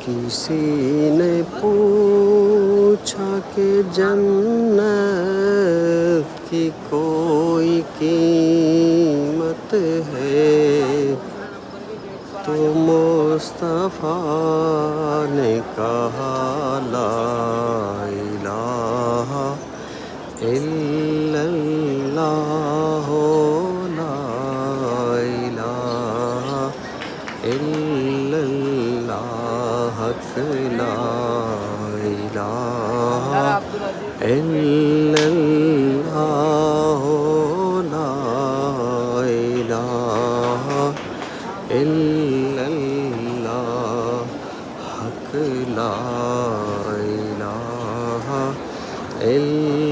کسی نے پوچھا کہ جنت کی کوئی قیمت ہے تو مصطفیٰ نے کہا لا الہ الا اللہ لا الہ الا اللہ حق لا الہ الا اللہ لا الہ الا اللہ حق لا الہ الا